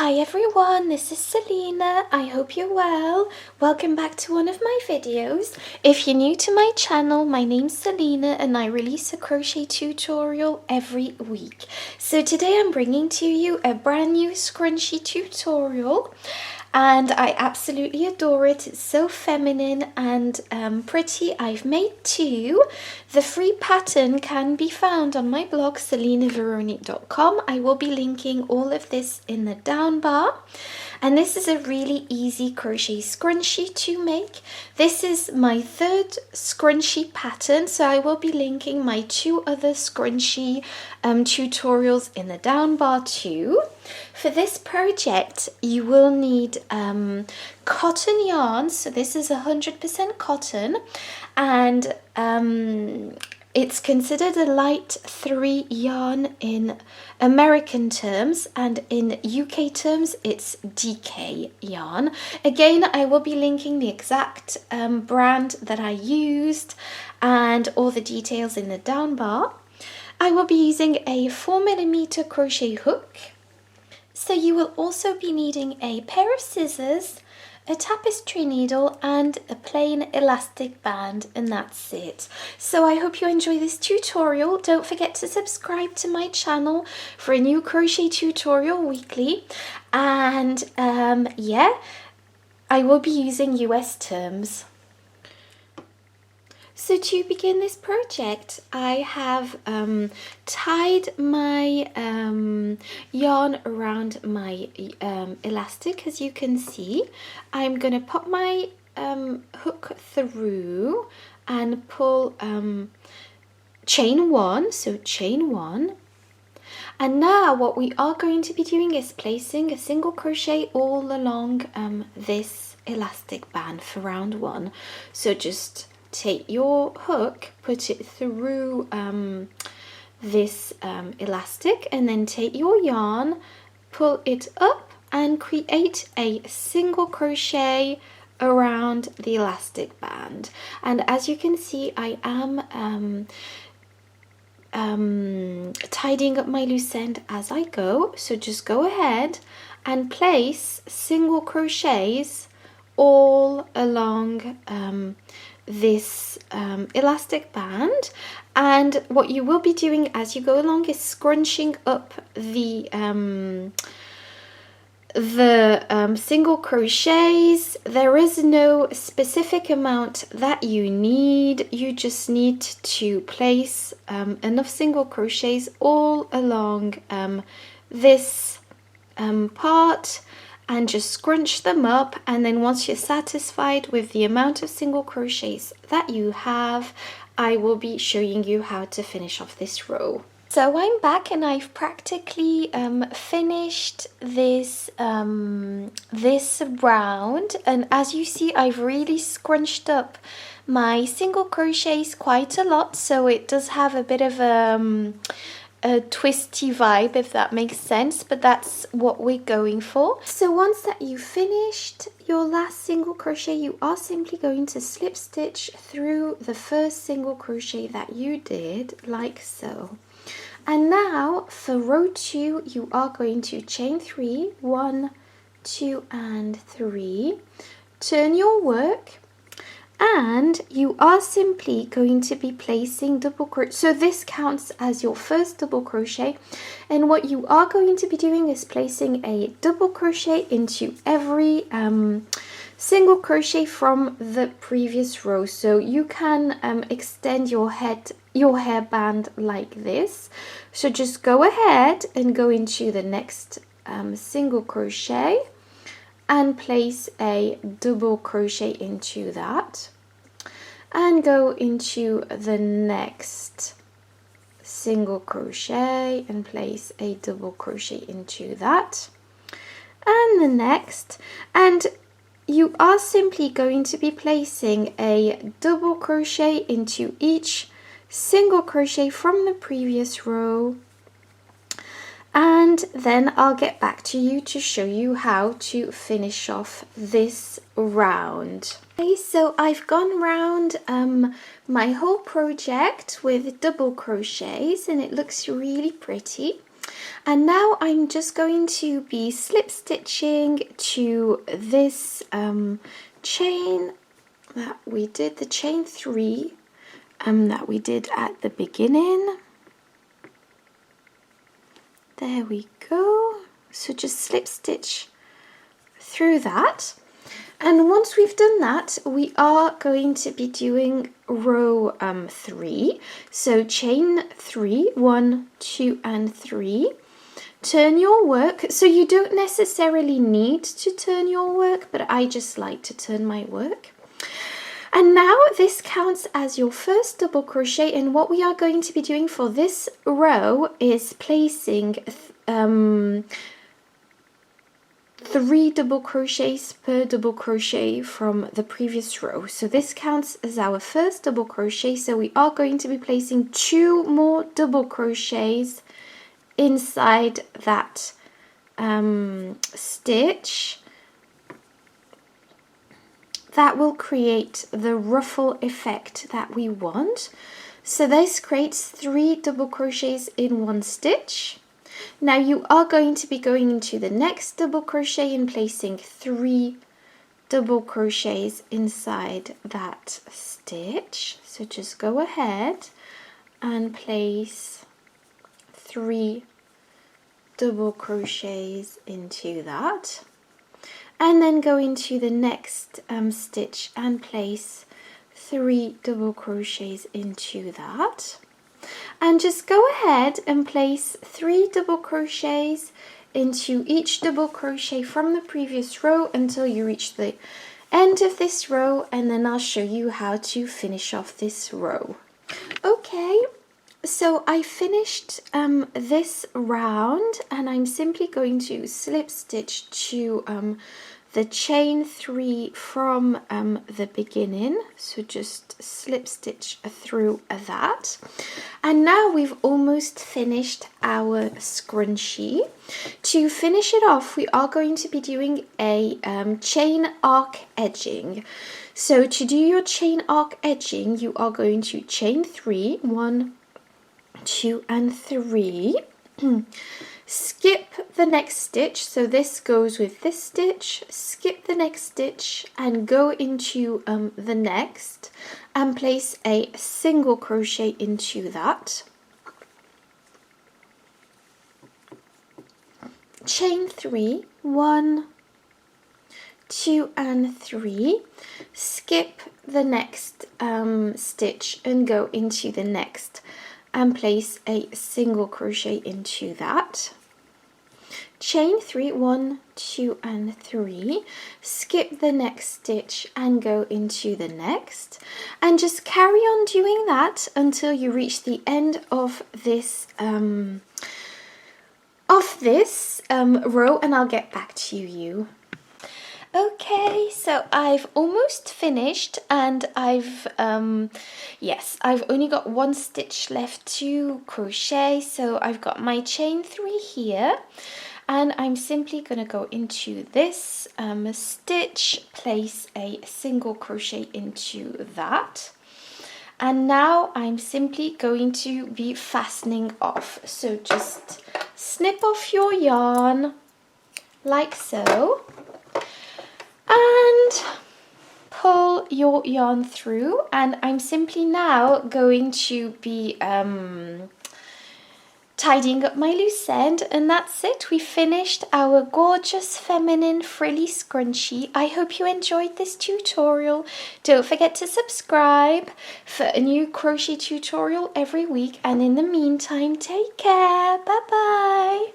Hi everyone, this is Selina. I hope you're well. Welcome back to one of my videos. If you're new to my channel, my name's Selina and I release a crochet tutorial every week. So today I'm bringing to you a brand new scrunchie tutorial. And I absolutely adore it. It's so feminine and pretty. I've made two. The free pattern can be found on my blog selinaveronique.com. I will be linking all of this in the down bar. And this is a really easy crochet scrunchie to make. This is my third scrunchie pattern, so I will be linking my two other scrunchie tutorials in the down bar too. For this project, you will need cotton yarn. So this is 100% cotton, and it's considered a light 3 yarn in American terms, and in UK terms it's DK yarn. Again, I will be linking the exact brand that I used and all the details in the down bar. I will be using a 4mm crochet hook. So you will also be needing a pair of scissors, a tapestry needle and a plain elastic band, and that's it. So I hope you enjoy this tutorial. Don't forget to subscribe to my channel for a new crochet tutorial weekly, and yeah, I will be using US terms. So to begin this project, I have tied my yarn around my elastic, as you can see. I'm going to pop my hook through and pull chain 1, so chain 1. And now what we are going to be doing is placing a single crochet all along this elastic band for round 1. So just take your hook, put it through this elastic, and then take your yarn, pull it up and create a single crochet around the elastic band. And as you can see, I am tidying up my loose end as I go, so just go ahead and place single crochets all along this elastic band. And what you will be doing as you go along is scrunching up the single crochets. There is no specific amount that you need. You just need to place enough single crochets all along this part, and just scrunch them up. And then once you're satisfied with the amount of single crochets that you have, I will be showing you how to finish off this row. So I'm back and I've practically finished this this round, and as you see, I've really scrunched up my single crochets quite a lot, so it does have a bit of a twisty vibe, if that makes sense, but that's what we're going for. So once that you've finished your last single crochet, you are simply going to slip stitch through the first single crochet that you did, like so. And now for row 2, you are going to chain 3, 1, 2 and 3, turn your work, and you are simply going to be placing double crochet. So this counts as your first double crochet, and what you are going to be doing is placing a double crochet into every single crochet from the previous row. So you can extend your hairband like this. So just go ahead and go into the next single crochet and place a double crochet into that, and go into the next single crochet and place a double crochet into that, and the next, and you are simply going to be placing a double crochet into each single crochet from the previous row, and then I'll get back to you to show you how to finish off this round. Okay, so I've gone round my whole project with double crochets and it looks really pretty. And now I'm just going to be slip stitching to this chain that we did, the chain 3 that we did at the beginning. There we go. So just slip stitch through that. And once we've done that, we are going to be doing row 3. So chain 3, 1, 2, and 3. Turn your work. So you don't necessarily need to turn your work, but I just like to turn my work. And now this counts as your first double crochet, and what we are going to be doing for this row is placing 3 double crochets per double crochet from the previous row. So this counts as our first double crochet, so we are going to be placing 2 more double crochets inside that stitch. That will create the ruffle effect that we want. So this creates 3 double crochets in one stitch. Now you are going to be going into the next double crochet and placing 3 double crochets inside that stitch. So just go ahead and place 3 double crochets into that. And then go into the next stitch and place 3 double crochets into that. And just go ahead and place 3 double crochets into each double crochet from the previous row until you reach the end of this row, and then I'll show you how to finish off this row. Okay, so I finished this round, and I'm simply going to slip stitch to the chain 3 from the beginning. So just slip stitch through that. And now we've almost finished our scrunchie. To finish it off, we are going to be doing a chain arc edging. So to do your chain arc edging, you are going to chain 3, 1, 2, and 3. Skip the next stitch, so this goes with this stitch, skip the next stitch and go into the next and place a single crochet into that. Chain 3, 1, 2, and 3, skip the next stitch and go into the next and place a single crochet into that. Chain 3, 1, 2, and 3, skip the next stitch and go into the next, and just carry on doing that until you reach the end of this row, and I'll get back to you. Okay, so I've almost finished, and I've only got 1 stitch left to crochet, so I've got my chain 3 here, and I'm simply going to go into this stitch, place a single crochet into that, and now I'm simply going to be fastening off. So just snip off your yarn like so, and pull your yarn through, and I'm simply now going to be tidying up my loose end, and that's it. We finished our gorgeous feminine frilly scrunchie. I hope you enjoyed this tutorial. Don't forget to subscribe for a new crochet tutorial every week, and in the meantime, take care. Bye bye.